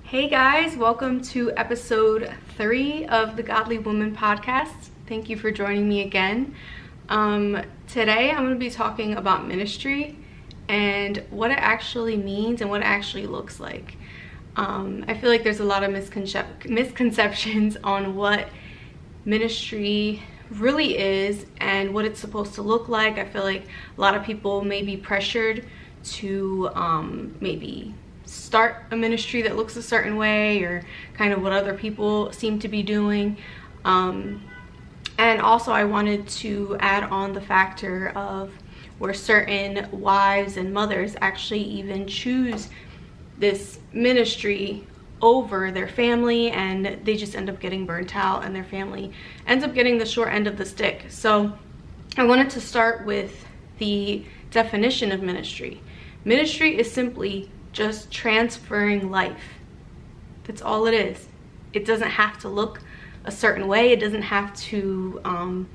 Hey guys, welcome to episode 3 of the Godly Woman podcast. Thank you for joining me again. Today I'm going to be talking about ministry and what it actually means and what it actually looks like. I feel like there's a lot of misconceptions on what ministry really is and what it's supposed to look like. I feel like a lot of people may be pressured to maybe start a ministry that looks a certain way, or kind of what other people seem to be doing. And also I wanted to add on the factor of where certain wives and mothers actually even choose this ministry over their family, and they just end up getting burnt out and their family ends up getting the short end of the stick. So I wanted to start with the definition of ministry. Ministry is simply just transferring life. That's all it is. It doesn't have to look a certain way. It doesn't have to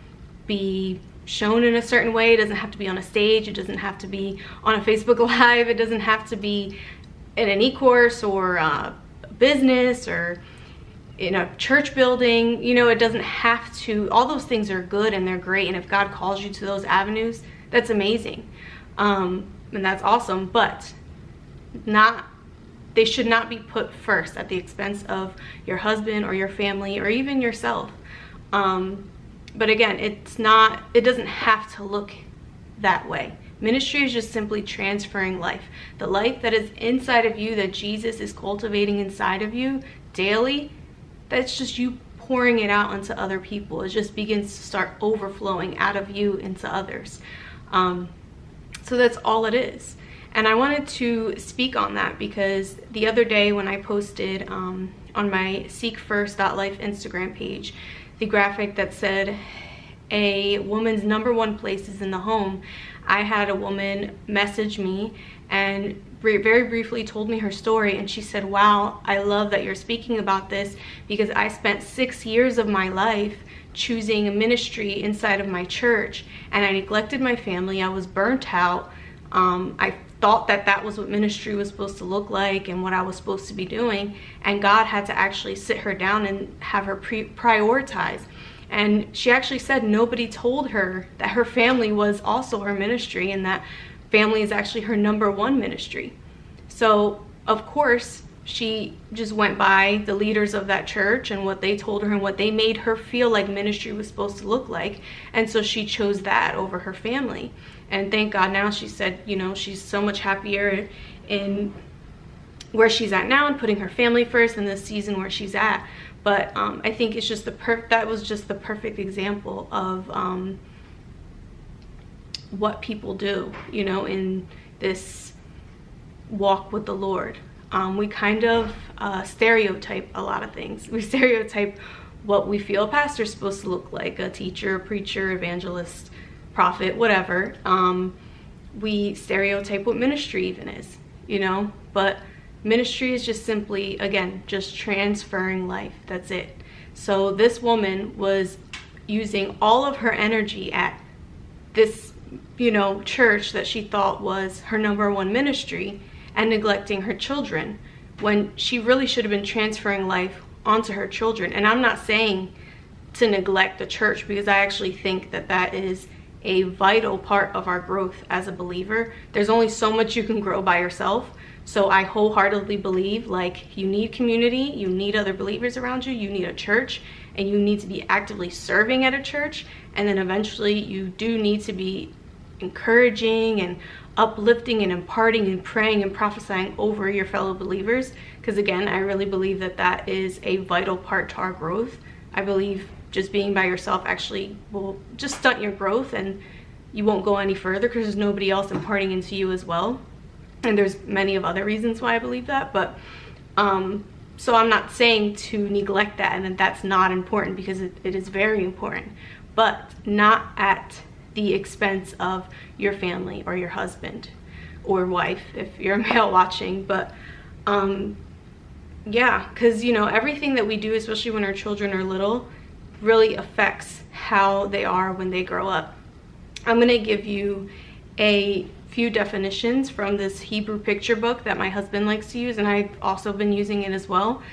be shown in a certain way. It doesn't have to be on a stage. It doesn't have to be on a Facebook Live. It doesn't have to be in an e-course or a business or in a church building. You know, it doesn't have to. All those things are good and they're great, and if God calls you to those avenues, that's amazing, and that's awesome. But they should not be put first at the expense of your husband or your family or even yourself. But again, it doesn't have to look that way. Ministry is just simply transferring life. The life that is inside of you, that Jesus is cultivating inside of you daily, that's just you pouring it out onto other people. It just begins to start overflowing out of you into others. So that's all it is. And I wanted to speak on that because the other day when I posted on my seekfirst.life Instagram page the graphic that said a woman's number one place is in the home, I had a woman message me and very briefly told me her story, and she said, "Wow, I love that you're speaking about this because I spent 6 years of my life choosing a ministry inside of my church, and I neglected my family. I was burnt out. I thought that was what ministry was supposed to look like and what I was supposed to be doing, and God had to actually sit her down and have her prioritize." And she actually said nobody told her that her family was also her ministry, and that family is actually her number one ministry. So of course she just went by the leaders of that church and what they told her and what they made her feel like ministry was supposed to look like, and so she chose that over her family. And thank God now, she said, you know, she's so much happier in where she's at now and putting her family first in this season where she's at. But I think it's just that was just the perfect example of what people do, you know, in this walk with the Lord. We kind of stereotype a lot of things. We stereotype what we feel a pastor's supposed to look like, a teacher, a preacher, evangelist, prophet, whatever. We stereotype what ministry even is, you know, but ministry is just simply, again, just transferring life. That's it. So this woman was using all of her energy at this, you know, church that she thought was her number one ministry and neglecting her children when she really should have been transferring life onto her children. And I'm not saying to neglect the church, because I actually think that is a vital part of our growth as a believer. There's only so much you can grow by yourself. So I wholeheartedly believe, like, you need community, you need other believers around you, you need a church, and you need to be actively serving at a church. And then eventually you do need to be encouraging and uplifting and imparting and praying and prophesying over your fellow believers, because again, I really believe that is a vital part to our growth. I believe just being by yourself actually will just stunt your growth, and you won't go any further because there's nobody else imparting into you as well. And there's many of other reasons why I believe that, but so I'm not saying to neglect that and that that's not important, because it is very important, but not at the expense of your family or your husband or wife if you're a male watching. But yeah, because, you know, everything that we do, especially when our children are little, really affects how they are when they grow up. I'm going to give you a few definitions from this Hebrew picture book that my husband likes to use, and I've also been using it as well.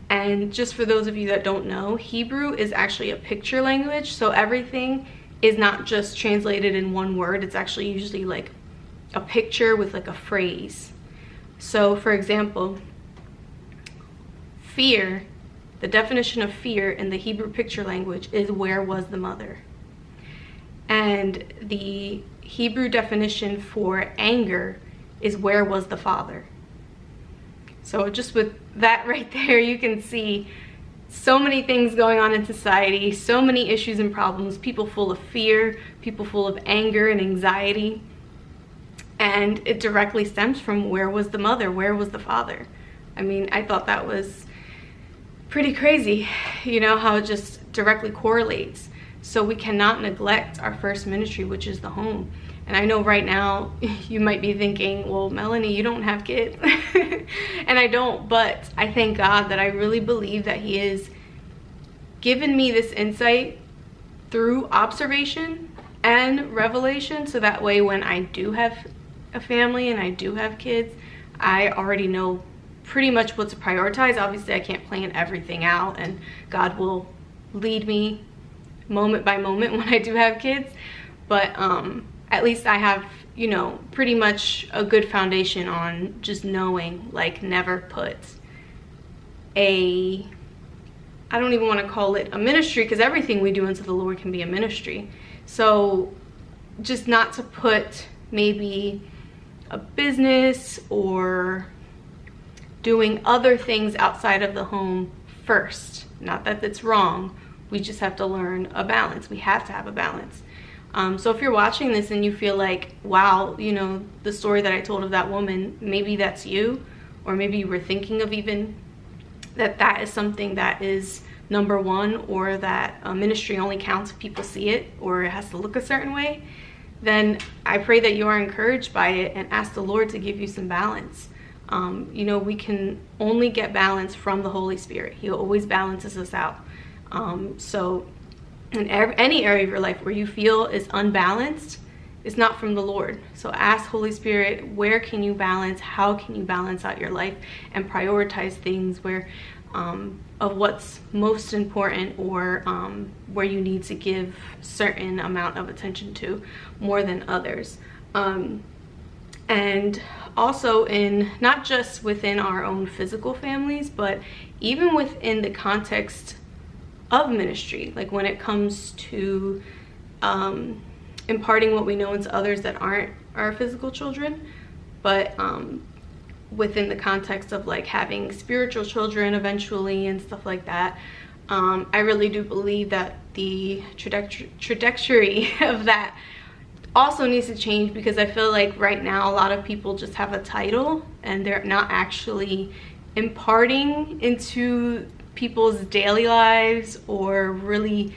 And just for those of you that don't know, Hebrew is actually a picture language, so everything is not just translated in one word. It's actually usually like a picture with like a phrase. So for example, fear, the definition of fear in the Hebrew picture language is where was the mother? And the Hebrew definition for anger is where was the father? So just with that right there, you can see so many things going on in society, so many issues and problems, people full of fear, people full of anger and anxiety. And it directly stems from where was the mother, where was the father? I mean, I thought that was pretty crazy, you know, how it just directly correlates. So we cannot neglect our first ministry, which is the home. And I know right now you might be thinking, well, Melanie, you don't have kids. And I don't, but I thank God that I really believe that He has given me this insight through observation and revelation, so that way when I do have a family and I do have kids, I already know pretty much what to prioritize. Obviously, I can't plan everything out, and God will lead me moment by moment when I do have kids, but at least I have, you know, pretty much a good foundation on just knowing, like, never put I don't even want to call it a ministry, because everything we do unto the Lord can be a ministry. So just not to put maybe a business or doing other things outside of the home first. Not that that's wrong. We just have to learn a balance. We have to have a balance. So if you're watching this and you feel like, wow, you know, the story that I told of that woman, maybe that's you, or maybe you were thinking of even that is something that is number one, or that a ministry only counts if people see it, or it has to look a certain way, then I pray that you are encouraged by it and ask the Lord to give you some balance. You know, we can only get balance from the Holy Spirit. He always balances us out. So in any area of your life where you feel is unbalanced, it's not from the Lord. So ask Holy Spirit, where can you balance? How can you balance out your life and prioritize things where of what's most important, or where you need to give certain amount of attention to more than others. And also in not just within our own physical families, but even within the context of ministry, like when it comes to imparting what we know into others that aren't our physical children, but within the context of like having spiritual children eventually and stuff like that. I really do believe that the trajectory of that also needs to change, because I feel like right now a lot of people just have a title and they're not actually imparting into people's daily lives, or really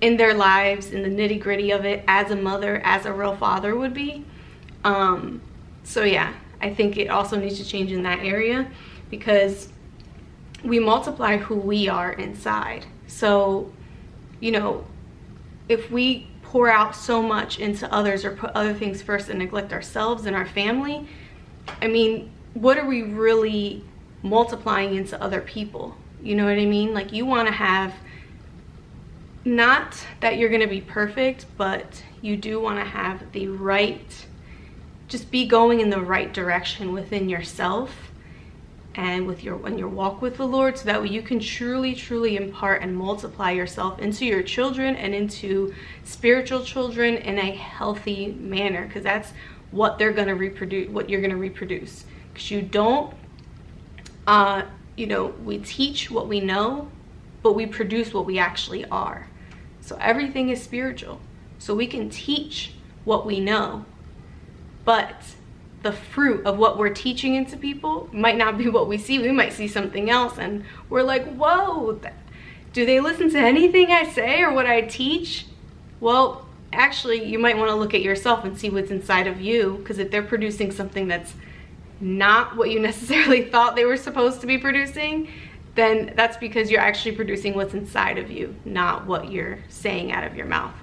in their lives, in the nitty-gritty of it, as a mother, as a real father would be. So yeah, I think it also needs to change in that area, because we multiply who we are inside. So, you know, if we pour out so much into others or put other things first and neglect ourselves and our family, I mean, what are we really multiplying into other people? You know what I mean? Like, you want to have, not that you're going to be perfect, but you do want to have the right, just be going in the right direction within yourself and with your, when your walk with the Lord, so that way you can truly impart and multiply yourself into your children and into spiritual children in a healthy manner, because that's what they're going to reproduce, what you're going to reproduce. Because you don't you know, we teach what we know, but we produce what we actually are. So everything is spiritual. So we can teach what we know, but the fruit of what we're teaching into people might not be what we see. We might see something else and we're like, whoa, do they listen to anything I say or what I teach? Well, actually, you might want to look at yourself and see what's inside of you, because if they're producing something that's not what you necessarily thought they were supposed to be producing, then that's because you're actually producing what's inside of you, not what you're saying out of your mouth.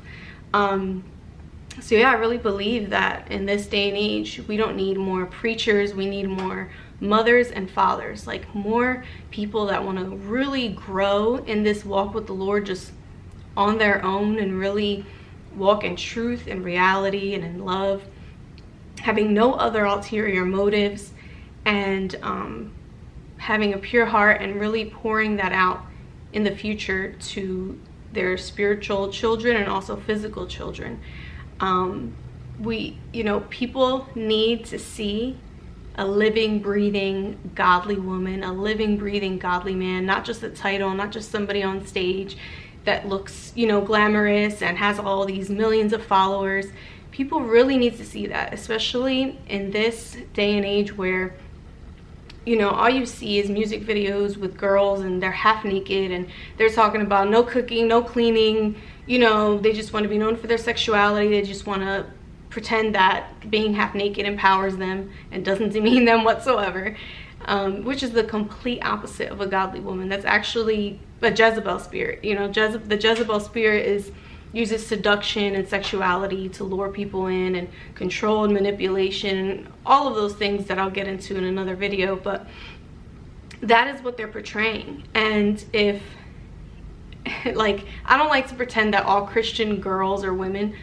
So yeah, I really believe that in this day and age, we don't need more preachers, we need more mothers and fathers, like more people that want to really grow in this walk with the Lord just on their own and really walk in truth and reality and in love, having no other ulterior motives, and having a pure heart and really pouring that out in the future to their spiritual children and also physical children. People need to see a living, breathing, godly woman, a living, breathing, godly man, not just a title, not just somebody on stage that looks, glamorous and has all these millions of followers. People really need to see that, especially in this day and age where, all you see is music videos with girls and they're half naked and they're talking about no cooking, no cleaning. They just want to be known for their sexuality. They just want to pretend that being half naked empowers them and doesn't demean them whatsoever, which is the complete opposite of a godly woman. That's actually a Jezebel spirit. The Jezebel spirit uses seduction and sexuality to lure people in, and control and manipulation, all of those things that I'll get into in another video. But that is what they're portraying. And if I don't like to pretend that all Christian girls or women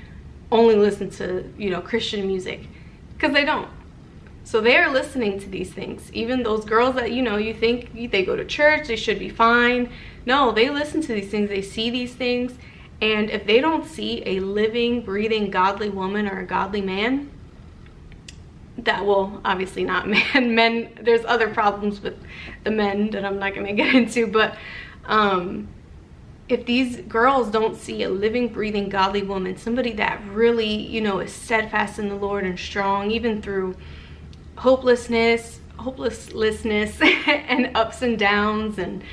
only listen to Christian music, because they don't. So they are listening to these things. Even those girls that you think they go to church, they should be fine. No, they listen to these things, they see these things, and if they don't see a living, breathing, godly woman or a godly man, that will obviously not men. There's other problems with the men that I'm not going to get into, but if these girls don't see a living, breathing, godly woman, somebody that really, is steadfast in the Lord and strong, even through hopelessness, and ups and downs, and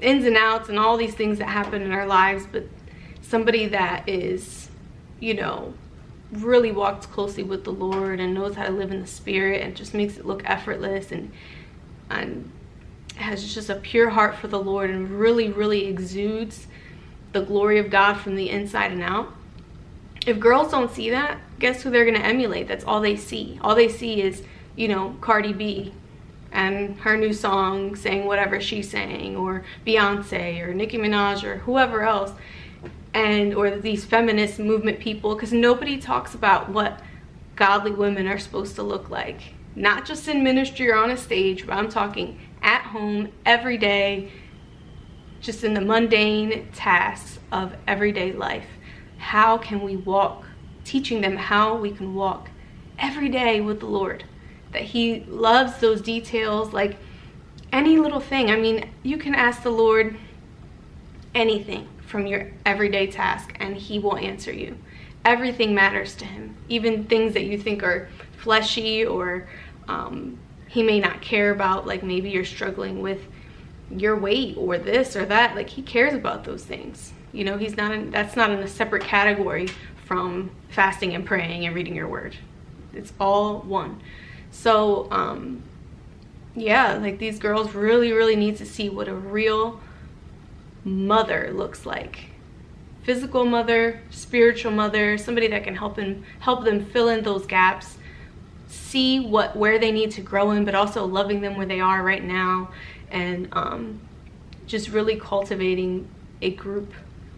ins and outs, and all these things that happen in our lives, but somebody that is, really walks closely with the Lord and knows how to live in the Spirit and just makes it look effortless, and has just a pure heart for the Lord and really, really exudes the glory of God from the inside and out. If girls don't see that, guess who they're going to emulate? That's all they see. All they see is, Cardi B and her new song saying whatever she's saying, or Beyonce or Nicki Minaj or whoever else, or these feminist movement people, because nobody talks about what godly women are supposed to look like. Not just in ministry or on a stage, but I'm talking at home, every day, just in the mundane tasks of everyday life. How can we walk? Teaching them how we can walk every day with the Lord. That He loves those details, like any little thing. I mean, you can ask the Lord anything from your everyday task and He will answer you. Everything matters to Him. Even things that you think are fleshy or He may not care about, like maybe you're struggling with your weight or this or that. Like He cares about those things. That's not in a separate category from fasting and praying and reading your word. It's all one. So yeah, like these girls really, really need to see what a real mother looks like. Physical mother, spiritual mother, somebody that can help them fill in those gaps, see where they need to grow in, but also loving them where they are right now, and just really cultivating a group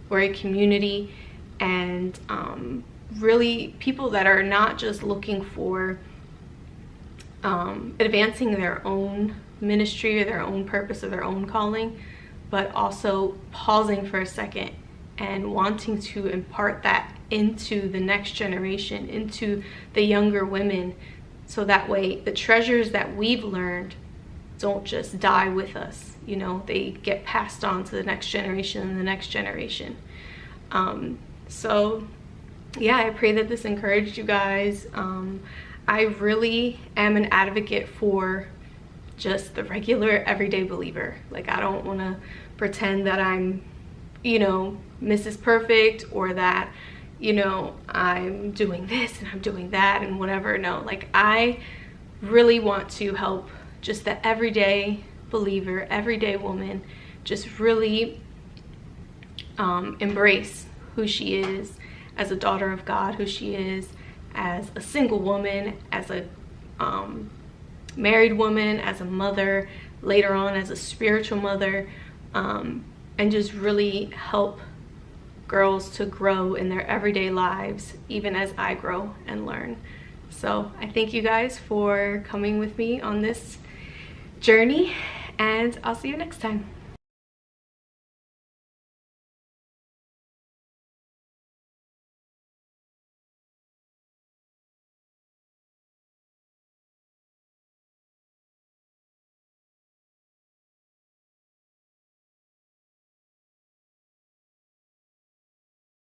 or a community, and really people that are not just looking for advancing their own ministry or their own purpose or their own calling, but also pausing for a second and wanting to impart that into the next generation, into the younger women, so that way the treasures that we've learned don't just die with us. They get passed on to the next generation and the next generation. So yeah, I pray that this encouraged you guys. I really am an advocate for just the regular everyday believer. Like, I don't want to pretend that I'm Mrs. Perfect, or that I'm doing this and I'm doing that and whatever. No, like I really want to help just the everyday believer, everyday woman, just really embrace who she is as a daughter of God, who she is as a single woman, as a married woman, as a mother, later on as a spiritual mother, and just really help girls to grow in their everyday lives, even as I grow and learn. So I thank you guys for coming with me on this journey, and I'll see you next time.